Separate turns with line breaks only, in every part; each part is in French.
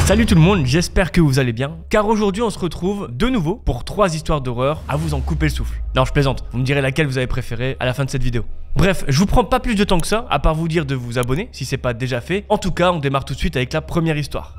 Salut tout le monde, j'espère que vous allez bien, car aujourd'hui on se retrouve de nouveau pour 3 histoires d'horreur à vous en couper le souffle. Non, je plaisante, vous me direz laquelle vous avez préférée à la fin de cette vidéo. Bref, je vous prends pas plus de temps que ça, à part vous dire de vous abonner si c'est pas déjà fait. En tout cas, on démarre tout de suite avec la première histoire.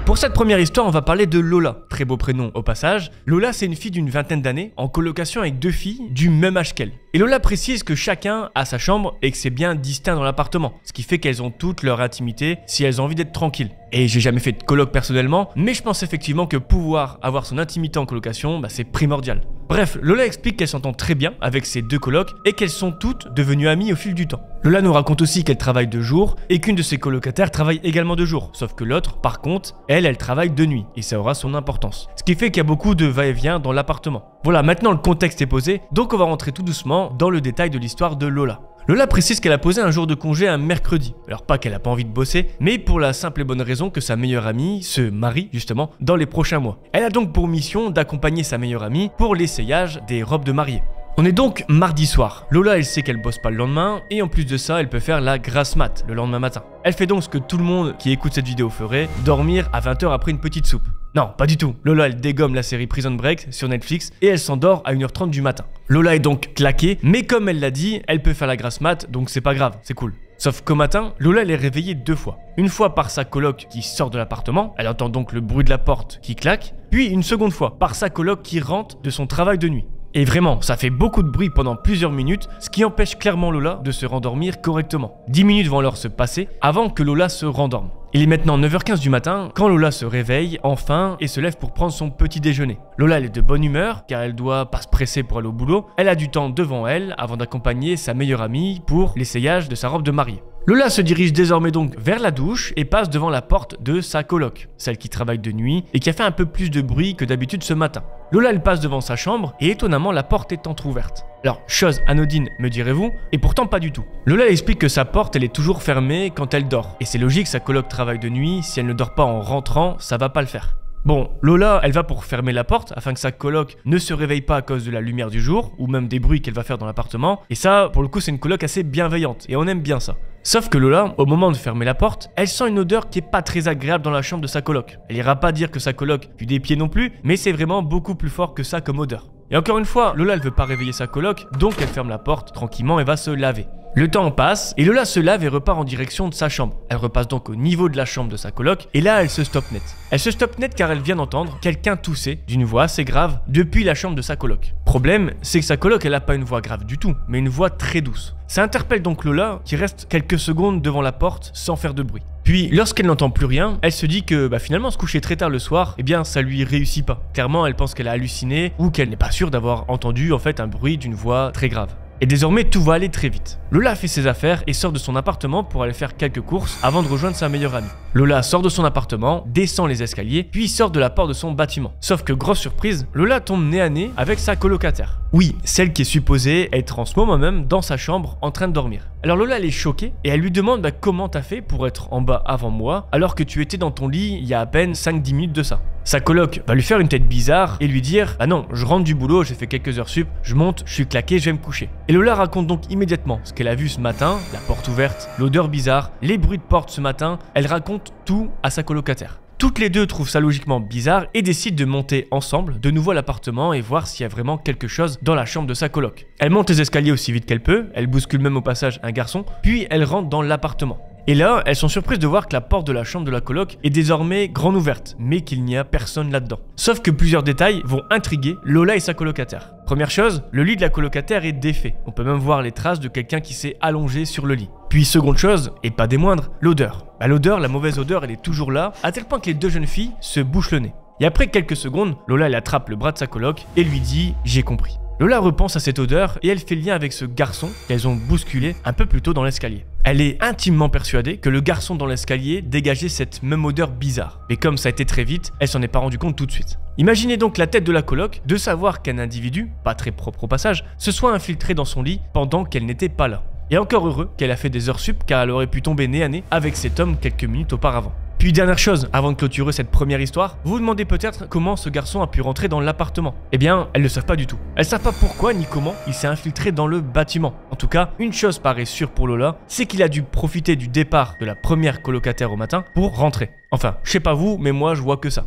Pour cette première histoire, on va parler de Lola, très beau prénom au passage. Lola, c'est une fille d'une vingtaine d'années, en colocation avec 2 filles du même âge qu'elle. Et Lola précise que chacun a sa chambre et que c'est bien distinct dans l'appartement, ce qui fait qu'elles ont toutes leur intimité si elles ont envie d'être tranquilles. Et j'ai jamais fait de coloc personnellement, mais je pense effectivement que pouvoir avoir son intimité en colocation, c'est primordial. Bref, Lola explique qu'elle s'entend très bien avec ses 2 colocs et qu'elles sont toutes devenues amies au fil du temps. Lola nous raconte aussi qu'elle travaille de jour et qu'une de ses colocataires travaille également de jour, sauf que l'autre, par contre, elle travaille de nuit et ça aura son importance. Ce qui fait qu'il y a beaucoup de va-et-vient dans l'appartement. Voilà, maintenant le contexte est posé, donc on va rentrer tout doucement dans le détail de l'histoire de Lola. Lola précise qu'elle a posé un jour de congé un mercredi. Alors pas qu'elle a pas envie de bosser, mais pour la simple et bonne raison que sa meilleure amie se marie justement dans les prochains mois. Elle a donc pour mission d'accompagner sa meilleure amie pour l'essayage des robes de mariée. On est donc mardi soir. Lola, elle sait qu'elle bosse pas le lendemain et en plus de ça, elle peut faire la grasse mat le lendemain matin. Elle fait donc ce que tout le monde qui écoute cette vidéo ferait, dormir à 20 h après une petite soupe. Non, pas du tout. Lola, elle dégomme la série Prison Break sur Netflix et elle s'endort à 1 h 30 du matin. Lola est donc claquée, mais comme elle l'a dit, elle peut faire la grasse mat, donc c'est pas grave, c'est cool. Sauf qu'au matin, Lola elle est réveillée 2 fois. Une fois par sa coloc qui sort de l'appartement, elle entend donc le bruit de la porte qui claque, puis une seconde fois par sa coloc qui rentre de son travail de nuit. Et vraiment, ça fait beaucoup de bruit pendant plusieurs minutes, ce qui empêche clairement Lola de se rendormir correctement. 10 minutes vont alors se passer avant que Lola se rendorme. Il est maintenant 9 h 15 du matin quand Lola se réveille enfin et se lève pour prendre son petit déjeuner. Lola elle est de bonne humeur car elle doit pas se presser pour aller au boulot. Elle a du temps devant elle avant d'accompagner sa meilleure amie pour l'essayage de sa robe de mariée. Lola se dirige désormais donc vers la douche et passe devant la porte de sa coloc, celle qui travaille de nuit et qui a fait un peu plus de bruit que d'habitude ce matin. Lola elle passe devant sa chambre et étonnamment la porte est entrouverte. Alors, chose anodine me direz-vous, et pourtant pas du tout. Lola elle explique que sa porte elle est toujours fermée quand elle dort. Et c'est logique, sa coloc travaille de nuit, si elle ne dort pas en rentrant, ça va pas le faire. Bon, Lola, elle va pour fermer la porte afin que sa coloc ne se réveille pas à cause de la lumière du jour ou même des bruits qu'elle va faire dans l'appartement. Et ça, pour le coup, c'est une coloc assez bienveillante et on aime bien ça. Sauf que Lola, au moment de fermer la porte, elle sent une odeur qui est pas très agréable dans la chambre de sa coloc. Elle ira pas dire que sa coloc pue des pieds non plus, mais c'est vraiment beaucoup plus fort que ça comme odeur. Et encore une fois, Lola elle veut pas réveiller sa coloc, donc elle ferme la porte tranquillement et va se laver. Le temps passe et Lola se lave et repart en direction de sa chambre. Elle repasse donc au niveau de la chambre de sa coloc et là elle se stoppe net. Elle se stoppe net car elle vient d'entendre quelqu'un tousser d'une voix assez grave depuis la chambre de sa coloc. Problème, c'est que sa coloc elle a pas une voix grave du tout, mais une voix très douce. Ça interpelle donc Lola qui reste quelques secondes devant la porte sans faire de bruit. Puis lorsqu'elle n'entend plus rien, elle se dit que finalement se coucher très tard le soir, ça lui réussit pas. Clairement elle pense qu'elle a halluciné ou qu'elle n'est pas sûre d'avoir entendu en fait un bruit d'une voix très grave. Et désormais tout va aller très vite. Lola fait ses affaires et sort de son appartement pour aller faire quelques courses avant de rejoindre sa meilleure amie. Lola sort de son appartement, descend les escaliers, puis sort de la porte de son bâtiment. Sauf que grosse surprise, Lola tombe nez à nez avec sa colocataire. Oui, celle qui est supposée être en ce moment même dans sa chambre en train de dormir. Alors Lola elle est choquée et elle lui demande comment t'as fait pour être en bas avant moi alors que tu étais dans ton lit il y a à peine 5-10 minutes de ça. Sa coloc va lui faire une tête bizarre et lui dire ah non, je rentre du boulot, j'ai fait quelques heures sup, je monte, je suis claqué, je vais me coucher. Et Lola raconte donc immédiatement ce qu'elle a vu ce matin, la porte ouverte, l'odeur bizarre, les bruits de porte ce matin, elle raconte tout à sa colocataire. Toutes les deux trouvent ça logiquement bizarre et décident de monter ensemble de nouveau à l'appartement et voir s'il y a vraiment quelque chose dans la chambre de sa coloc. Elle monte les escaliers aussi vite qu'elle peut, elle bouscule même au passage un garçon, puis elle rentre dans l'appartement. Et là, elles sont surprises de voir que la porte de la chambre de la coloc est désormais grande ouverte, mais qu'il n'y a personne là-dedans. Sauf que plusieurs détails vont intriguer Lola et sa colocataire. Première chose, le lit de la colocataire est défait. On peut même voir les traces de quelqu'un qui s'est allongé sur le lit. Puis seconde chose, et pas des moindres, l'odeur. L'odeur, la mauvaise odeur, elle est toujours là, à tel point que les 2 jeunes filles se bouchent le nez. Et après quelques secondes, Lola elle attrape le bras de sa coloc et lui dit « j'ai compris ». Lola repense à cette odeur et elle fait le lien avec ce garçon qu'elles ont bousculé un peu plus tôt dans l'escalier. Elle est intimement persuadée que le garçon dans l'escalier dégageait cette même odeur bizarre. Mais comme ça a été très vite, elle s'en est pas rendue compte tout de suite. Imaginez donc la tête de la coloc de savoir qu'un individu, pas très propre au passage, se soit infiltré dans son lit pendant qu'elle n'était pas là. Et encore heureux qu'elle a fait des heures sup car elle aurait pu tomber nez à nez avec cet homme quelques minutes auparavant. Puis dernière chose, avant de clôturer cette première histoire, vous vous demandez peut-être comment ce garçon a pu rentrer dans l'appartement. Eh bien, elles ne savent pas du tout. Elles savent pas pourquoi ni comment il s'est infiltré dans le bâtiment. En tout cas, une chose paraît sûre pour Lola, c'est qu'il a dû profiter du départ de la première colocataire au matin pour rentrer. Enfin, je sais pas vous, mais moi je vois que ça.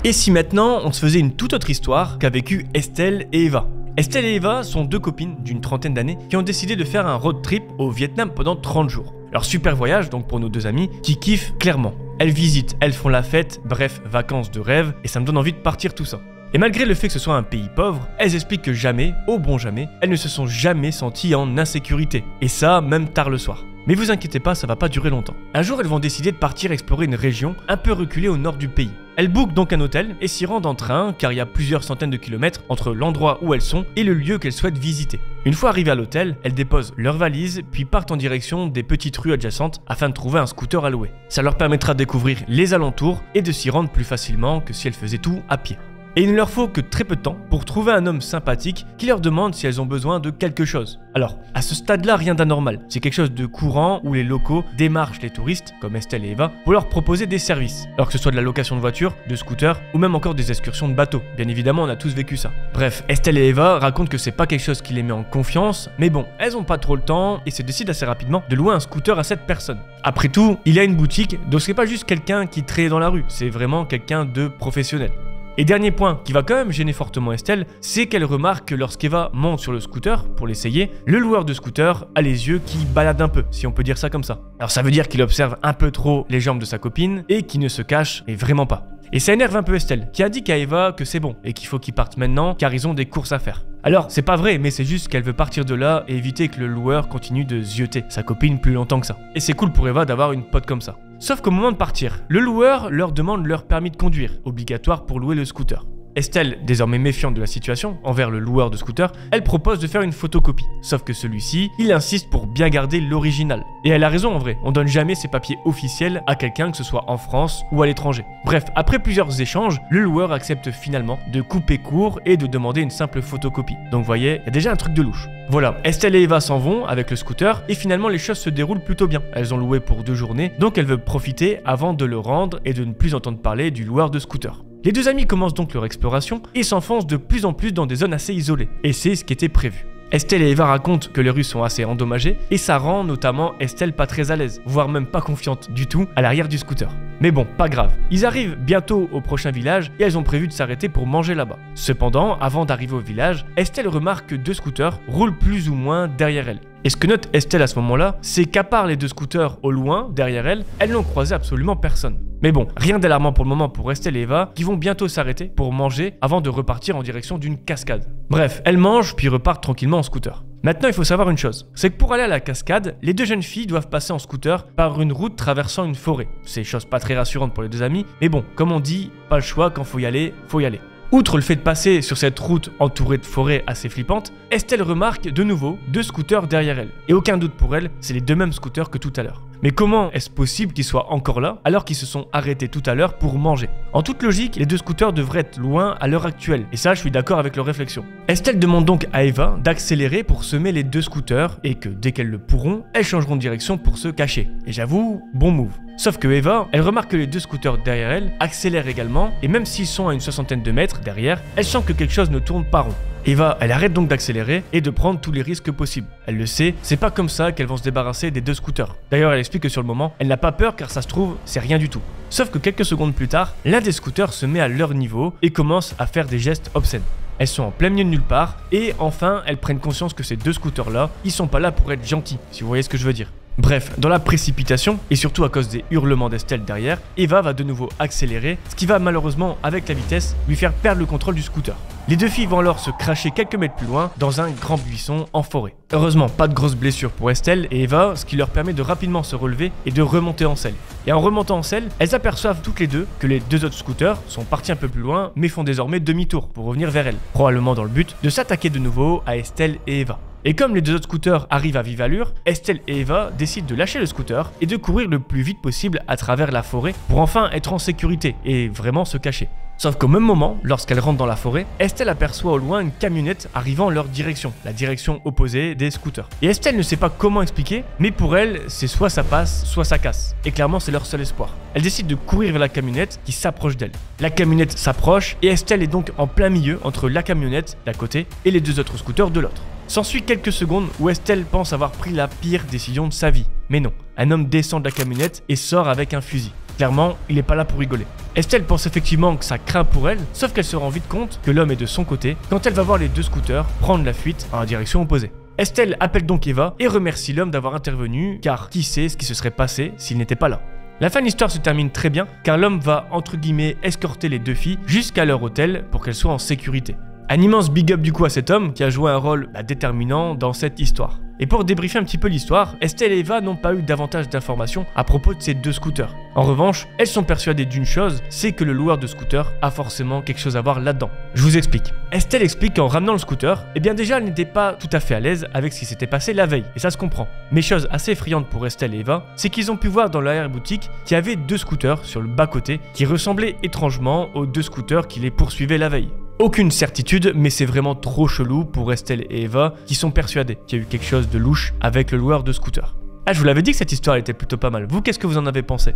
Et si maintenant on se faisait une toute autre histoire qu'a vécu Estelle et Eva. Estelle et Eva sont deux copines d'une trentaine d'années qui ont décidé de faire un road trip au Vietnam pendant 30 jours. Alors super voyage donc pour nos deux amies qui kiffent clairement. Elles visitent, elles font la fête, bref, vacances de rêve et ça me donne envie de partir tout ça. Et malgré le fait que ce soit un pays pauvre, elles expliquent que jamais, au bon jamais, elles ne se sont jamais senties en insécurité. Et ça, même tard le soir. Mais vous inquiétez pas, ça va pas durer longtemps. Un jour, elles vont décider de partir explorer une région un peu reculée au nord du pays. Elles bookent donc un hôtel et s'y rendent en train car il y a plusieurs centaines de kilomètres entre l'endroit où elles sont et le lieu qu'elles souhaitent visiter. Une fois arrivées à l'hôtel, elles déposent leurs valises puis partent en direction des petites rues adjacentes afin de trouver un scooter à louer. Ça leur permettra de découvrir les alentours et de s'y rendre plus facilement que si elles faisaient tout à pied. Et il ne leur faut que très peu de temps pour trouver un homme sympathique qui leur demande si elles ont besoin de quelque chose. Alors, à ce stade-là, rien d'anormal. C'est quelque chose de courant où les locaux démarchent les touristes, comme Estelle et Eva, pour leur proposer des services. Alors que ce soit de la location de voitures, de scooters, ou même encore des excursions de bateaux. Bien évidemment, on a tous vécu ça. Bref, Estelle et Eva racontent que c'est pas quelque chose qui les met en confiance, mais bon, elles ont pas trop le temps et se décident assez rapidement de louer un scooter à cette personne. Après tout, il y a une boutique, donc c'est pas juste quelqu'un qui traîne dans la rue, c'est vraiment quelqu'un de professionnel. Et dernier point qui va quand même gêner fortement Estelle, c'est qu'elle remarque que lorsqu'Eva monte sur le scooter pour l'essayer, le loueur de scooter a les yeux qui baladent un peu, si on peut dire ça comme ça. Alors ça veut dire qu'il observe un peu trop les jambes de sa copine et qu'il ne se cache, mais vraiment pas. Et ça énerve un peu Estelle, qui indique à Eva que c'est bon et qu'il faut qu'ils partent maintenant car ils ont des courses à faire. Alors, c'est pas vrai, mais c'est juste qu'elle veut partir de là et éviter que le loueur continue de zioter sa copine plus longtemps que ça. Et c'est cool pour Eva d'avoir une pote comme ça. Sauf qu'au moment de partir, le loueur leur demande leur permis de conduire, obligatoire pour louer le scooter. Estelle, désormais méfiante de la situation envers le loueur de scooter, elle propose de faire une photocopie. Sauf que celui-ci, il insiste pour bien garder l'original. Et elle a raison en vrai, on donne jamais ses papiers officiels à quelqu'un que ce soit en France ou à l'étranger. Bref, après plusieurs échanges, le loueur accepte finalement de couper court et de demander une simple photocopie. Donc vous voyez, il y a déjà un truc de louche. Voilà, Estelle et Eva s'en vont avec le scooter et finalement les choses se déroulent plutôt bien. Elles ont loué pour 2 journées, donc elles veulent profiter avant de le rendre et de ne plus entendre parler du loueur de scooter. Les deux amis commencent donc leur exploration et s'enfoncent de plus en plus dans des zones assez isolées. Et c'est ce qui était prévu. Estelle et Eva racontent que les rues sont assez endommagées et ça rend notamment Estelle pas très à l'aise, voire même pas confiante du tout à l'arrière du scooter. Mais bon, pas grave. Ils arrivent bientôt au prochain village et elles ont prévu de s'arrêter pour manger là-bas. Cependant, avant d'arriver au village, Estelle remarque que 2 scooters roulent plus ou moins derrière elle. Et ce que note Estelle à ce moment-là, c'est qu'à part les 2 scooters au loin, derrière elle n'ont croisé absolument personne. Mais bon, rien d'alarmant pour le moment pour Estelle et Eva, qui vont bientôt s'arrêter pour manger avant de repartir en direction d'une cascade. Bref, elles mangent puis repartent tranquillement en scooter. Maintenant, il faut savoir une chose, c'est que pour aller à la cascade, les 2 jeunes filles doivent passer en scooter par une route traversant une forêt. C'est chose pas très rassurante pour les 2 amis, mais bon, comme on dit, pas le choix, quand faut y aller, faut y aller. Outre le fait de passer sur cette route entourée de forêts assez flippantes, Estelle remarque de nouveau 2 scooters derrière elle. Et aucun doute pour elle, c'est les 2 mêmes scooters que tout à l'heure. Mais comment est-ce possible qu'ils soient encore là alors qu'ils se sont arrêtés tout à l'heure pour manger? En toute logique, les 2 scooters devraient être loin à l'heure actuelle. Et ça, je suis d'accord avec leur réflexion. Estelle demande donc à Eva d'accélérer pour semer les 2 scooters et que dès qu'elles le pourront, elles changeront de direction pour se cacher. Et j'avoue, bon move. Sauf que Eva, elle remarque que les 2 scooters derrière elle accélèrent également et même s'ils sont à une 60aine de mètres derrière, elle sent que quelque chose ne tourne pas rond. Eva, elle arrête donc d'accélérer et de prendre tous les risques possibles. Elle le sait, c'est pas comme ça qu'elles vont se débarrasser des 2 scooters. D'ailleurs, elle explique que sur le moment, elle n'a pas peur car ça se trouve, c'est rien du tout. Sauf que quelques secondes plus tard, l'un des scooters se met à leur niveau et commence à faire des gestes obscènes. Elles sont en plein milieu de nulle part et enfin, elles prennent conscience que ces 2 scooters-là, ils sont pas là pour être gentils, si vous voyez ce que je veux dire. Bref, dans la précipitation, et surtout à cause des hurlements d'Estelle derrière, Eva va de nouveau accélérer, ce qui va malheureusement, avec la vitesse, lui faire perdre le contrôle du scooter. Les 2 filles vont alors se cracher quelques mètres plus loin, dans un grand buisson en forêt. Heureusement, pas de grosses blessures pour Estelle et Eva, ce qui leur permet de rapidement se relever et de remonter en selle. Et en remontant en selle, elles aperçoivent toutes les 2 que les 2 autres scooters sont partis un peu plus loin, mais font désormais demi-tour pour revenir vers elles, probablement dans le but de s'attaquer de nouveau à Estelle et Eva. Et comme les deux autres scooters arrivent à vive allure, Estelle et Eva décident de lâcher le scooter et de courir le plus vite possible à travers la forêt pour enfin être en sécurité et vraiment se cacher. Sauf qu'au même moment, lorsqu'elle rentre dans la forêt, Estelle aperçoit au loin une camionnette arrivant en leur direction, la direction opposée des scooters. Et Estelle ne sait pas comment expliquer, mais pour elle, c'est soit ça passe, soit ça casse. Et clairement, c'est leur seul espoir. Elle décide de courir vers la camionnette qui s'approche d'elle. La camionnette s'approche et Estelle est donc en plein milieu entre la camionnette d'un côté et les deux autres scooters de l'autre. S'ensuit quelques secondes où Estelle pense avoir pris la pire décision de sa vie. Mais non, un homme descend de la camionnette et sort avec un fusil. Clairement, il n'est pas là pour rigoler. Estelle pense effectivement que ça craint pour elle, sauf qu'elle se rend vite compte que l'homme est de son côté quand elle va voir les deux scooters prendre la fuite en direction opposée. Estelle appelle donc Eva et remercie l'homme d'avoir intervenu, car qui sait ce qui se serait passé s'il n'était pas là. La fin de l'histoire se termine très bien, car l'homme va entre guillemets escorter les deux filles jusqu'à leur hôtel pour qu'elles soient en sécurité. Un immense big up du coup à cet homme qui a joué un rôle déterminant dans cette histoire. Et pour débriefer un petit peu l'histoire, Estelle et Eva n'ont pas eu davantage d'informations à propos de ces deux scooters. En revanche, elles sont persuadées d'une chose, c'est que le loueur de scooter a forcément quelque chose à voir là-dedans. Je vous explique. Estelle explique qu'en ramenant le scooter, eh bien déjà elle n'était pas tout à fait à l'aise avec ce qui s'était passé la veille, et ça se comprend. Mais chose assez effrayante pour Estelle et Eva, c'est qu'ils ont pu voir dans l'arrière-boutique qu'il y avait deux scooters sur le bas-côté qui ressemblaient étrangement aux deux scooters qui les poursuivaient la veille. Aucune certitude, mais c'est vraiment trop chelou pour Estelle et Eva qui sont persuadées qu'il y a eu quelque chose de louche avec le loueur de scooter. Ah, je vous l'avais dit que cette histoire était plutôt pas mal. Vous, qu'est-ce que vous en avez pensé?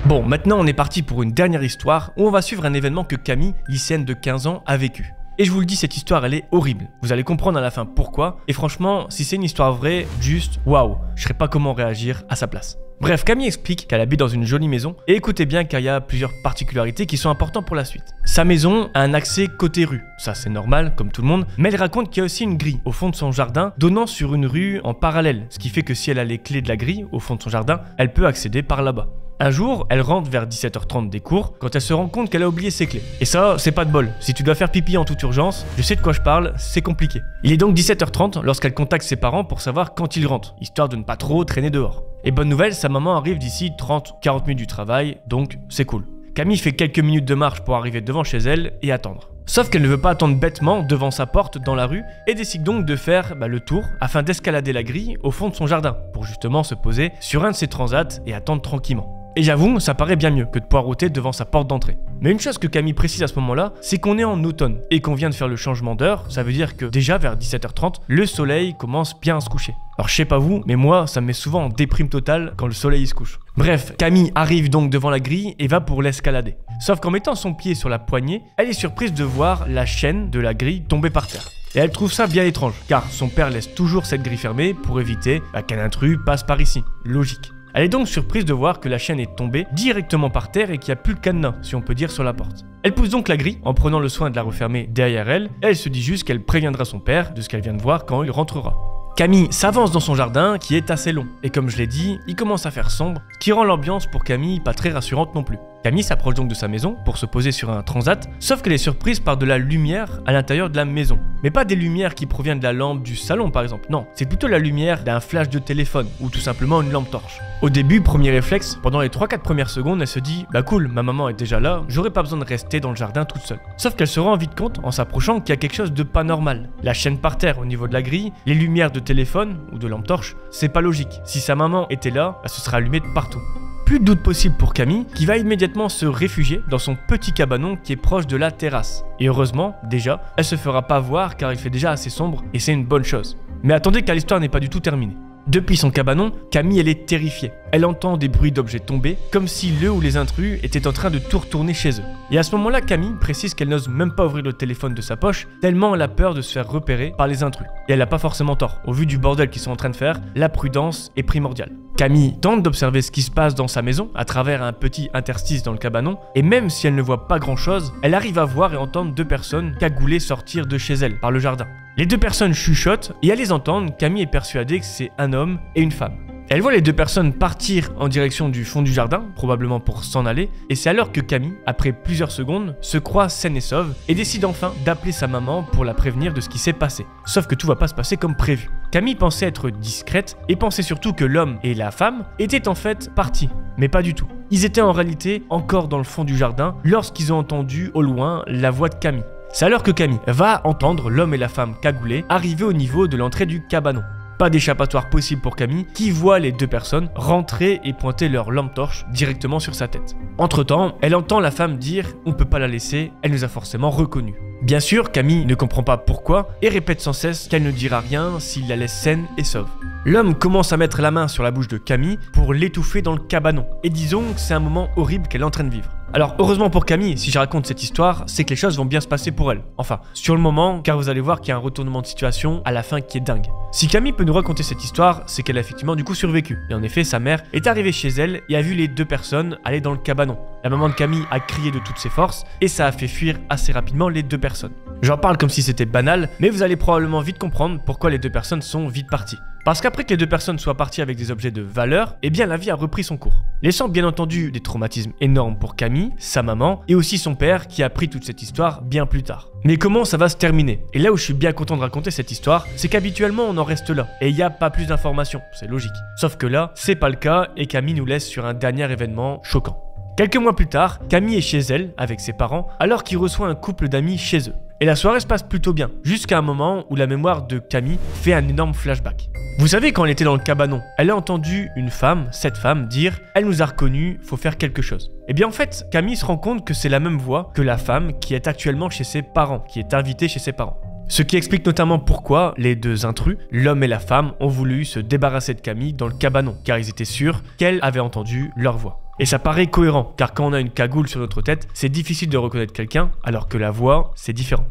Bon, maintenant on est parti pour une dernière histoire où on va suivre un événement que Camille, lycéenne de 15 ans, a vécu. Et je vous le dis, cette histoire elle est horrible. Vous allez comprendre à la fin pourquoi. Et franchement, si c'est une histoire vraie, juste waouh, je serais pas comment réagir à sa place. Bref, Camille explique qu'elle habite dans une jolie maison et écoutez bien car il y a plusieurs particularités qui sont importantes pour la suite. Sa maison a un accès côté rue, ça c'est normal comme tout le monde, mais elle raconte qu'il y a aussi une grille au fond de son jardin donnant sur une rue en parallèle, ce qui fait que si elle a les clés de la grille au fond de son jardin, elle peut accéder par là-bas. Un jour, elle rentre vers 17h30 des cours quand elle se rend compte qu'elle a oublié ses clés. Et ça, c'est pas de bol. Si tu dois faire pipi en toute urgence, je sais de quoi je parle, c'est compliqué. Il est donc 17h30 lorsqu'elle contacte ses parents pour savoir quand ils rentrent, histoire de ne pas trop traîner dehors. Et bonne nouvelle, sa maman arrive d'ici 30-40 minutes du travail, donc c'est cool. Camille fait quelques minutes de marche pour arriver devant chez elle et attendre. Sauf qu'elle ne veut pas attendre bêtement devant sa porte dans la rue et décide donc de faire le tour afin d'escalader la grille au fond de son jardin pour justement se poser sur un de ses transats et attendre tranquillement. Et j'avoue, ça paraît bien mieux que de poireauter devant sa porte d'entrée. Mais une chose que Camille précise à ce moment-là, c'est qu'on est en automne et qu'on vient de faire le changement d'heure, ça veut dire que déjà vers 17h30, le soleil commence bien à se coucher. Alors je sais pas vous, mais moi ça me met souvent en déprime totale quand le soleil se couche. Bref, Camille arrive donc devant la grille et va pour l'escalader. Sauf qu'en mettant son pied sur la poignée, elle est surprise de voir la chaîne de la grille tomber par terre. Et elle trouve ça bien étrange, car son père laisse toujours cette grille fermée pour éviter qu'un intrus passe par ici. Logique. Elle est donc surprise de voir que la chaîne est tombée directement par terre et qu'il n'y a plus de cadenas, si on peut dire, sur la porte. Elle pousse donc la grille en prenant le soin de la refermer derrière elle et elle se dit juste qu'elle préviendra son père de ce qu'elle vient de voir quand il rentrera. Camille s'avance dans son jardin qui est assez long et comme je l'ai dit, il commence à faire sombre, ce qui rend l'ambiance pour Camille pas très rassurante non plus. Camille s'approche donc de sa maison pour se poser sur un transat, sauf qu'elle est surprise par de la lumière à l'intérieur de la maison. Mais pas des lumières qui proviennent de la lampe du salon par exemple, non, c'est plutôt la lumière d'un flash de téléphone ou tout simplement une lampe torche. Au début, premier réflexe, pendant les 3-4 premières secondes, elle se dit « Bah cool, ma maman est déjà là, j'aurais pas besoin de rester dans le jardin toute seule. » Sauf qu'elle se rend vite compte en s'approchant qu'il y a quelque chose de pas normal. La chaîne par terre au niveau de la grille, les lumières de téléphone ou de lampe torche, c'est pas logique. Si sa maman était là, ce serait allumé de partout. Plus de doute possible pour Camille, qui va immédiatement se réfugier dans son petit cabanon qui est proche de la terrasse. Et heureusement, déjà, elle se fera pas voir car il fait déjà assez sombre et c'est une bonne chose. Mais attendez car l'histoire n'est pas du tout terminée. Depuis son cabanon, Camille elle est terrifiée. Elle entend des bruits d'objets tombés, comme si le ou les intrus étaient en train de tout retourner chez eux. Et à ce moment-là, Camille précise qu'elle n'ose même pas ouvrir le téléphone de sa poche, tellement elle a peur de se faire repérer par les intrus. Et elle n'a pas forcément tort. Au vu du bordel qu'ils sont en train de faire, la prudence est primordiale. Camille tente d'observer ce qui se passe dans sa maison à travers un petit interstice dans le cabanon, et même si elle ne voit pas grand-chose, elle arrive à voir et entendre deux personnes cagoulées sortir de chez elle par le jardin. Les deux personnes chuchotent et à les entendre, Camille est persuadée que c'est un homme et une femme. Elle voit les deux personnes partir en direction du fond du jardin, probablement pour s'en aller, et c'est alors que Camille, après plusieurs secondes, se croit saine et sauve et décide enfin d'appeler sa maman pour la prévenir de ce qui s'est passé. Sauf que tout va pas se passer comme prévu. Camille pensait être discrète et pensait surtout que l'homme et la femme étaient en fait partis, mais pas du tout. Ils étaient en réalité encore dans le fond du jardin lorsqu'ils ont entendu au loin la voix de Camille. C'est alors que Camille va entendre l'homme et la femme cagoulés arriver au niveau de l'entrée du cabanon. Pas d'échappatoire possible pour Camille qui voit les deux personnes rentrer et pointer leur lampe torche directement sur sa tête. Entre temps, elle entend la femme dire « on peut pas la laisser, elle nous a forcément reconnus ». Bien sûr, Camille ne comprend pas pourquoi et répète sans cesse qu'elle ne dira rien s'il la laisse saine et sauve. L'homme commence à mettre la main sur la bouche de Camille pour l'étouffer dans le cabanon et disons que c'est un moment horrible qu'elle est en train de vivre. Alors heureusement pour Camille, si je raconte cette histoire, c'est que les choses vont bien se passer pour elle. Enfin, sur le moment, car vous allez voir qu'il y a un retournement de situation à la fin qui est dingue. Si Camille peut nous raconter cette histoire, c'est qu'elle a effectivement du coup survécu. Et en effet, sa mère est arrivée chez elle et a vu les deux personnes aller dans le cabanon. La maman de Camille a crié de toutes ses forces et ça a fait fuir assez rapidement les deux personnes. J'en parle comme si c'était banal, mais vous allez probablement vite comprendre pourquoi les deux personnes sont vite parties. Parce qu'après que les deux personnes soient parties avec des objets de valeur, eh bien la vie a repris son cours. Laissant bien entendu des traumatismes énormes pour Camille, sa maman et aussi son père qui a appris toute cette histoire bien plus tard. Mais comment ça va se terminer? Et là où je suis bien content de raconter cette histoire, c'est qu'habituellement on en reste là et il n'y a pas plus d'informations, c'est logique. Sauf que là, c'est pas le cas et Camille nous laisse sur un dernier événement choquant. Quelques mois plus tard, Camille est chez elle avec ses parents alors qu'il reçoit un couple d'amis chez eux. Et la soirée se passe plutôt bien, jusqu'à un moment où la mémoire de Camille fait un énorme flashback. Vous savez, quand elle était dans le cabanon, elle a entendu une femme, cette femme, dire « Elle nous a reconnus, faut faire quelque chose ». Et bien en fait, Camille se rend compte que c'est la même voix que la femme qui est actuellement chez ses parents, qui est invitée chez ses parents. Ce qui explique notamment pourquoi les deux intrus, l'homme et la femme, ont voulu se débarrasser de Camille dans le cabanon, car ils étaient sûrs qu'elle avait entendu leur voix. Et ça paraît cohérent, car quand on a une cagoule sur notre tête, c'est difficile de reconnaître quelqu'un, alors que la voix, c'est différent.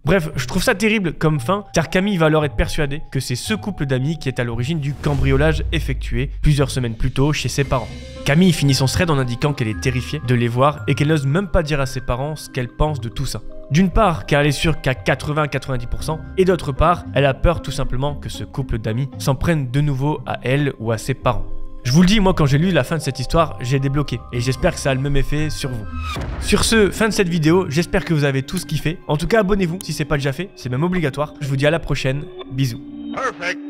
Bref, je trouve ça terrible comme fin, car Camille va alors être persuadée que c'est ce couple d'amis qui est à l'origine du cambriolage effectué plusieurs semaines plus tôt chez ses parents. Camille finit son thread en indiquant qu'elle est terrifiée de les voir et qu'elle n'ose même pas dire à ses parents ce qu'elle pense de tout ça. D'une part, car elle est sûre qu'à 80-90%, et d'autre part, elle a peur tout simplement que ce couple d'amis s'en prenne de nouveau à elle ou à ses parents. Je vous le dis, moi quand j'ai lu la fin de cette histoire, j'ai débloqué et j'espère que ça a le même effet sur vous. Sur ce, fin de cette vidéo, j'espère que vous avez tous kiffé. En tout cas, abonnez-vous si c'est pas déjà fait, c'est même obligatoire. Je vous dis à la prochaine, bisous. Perfect.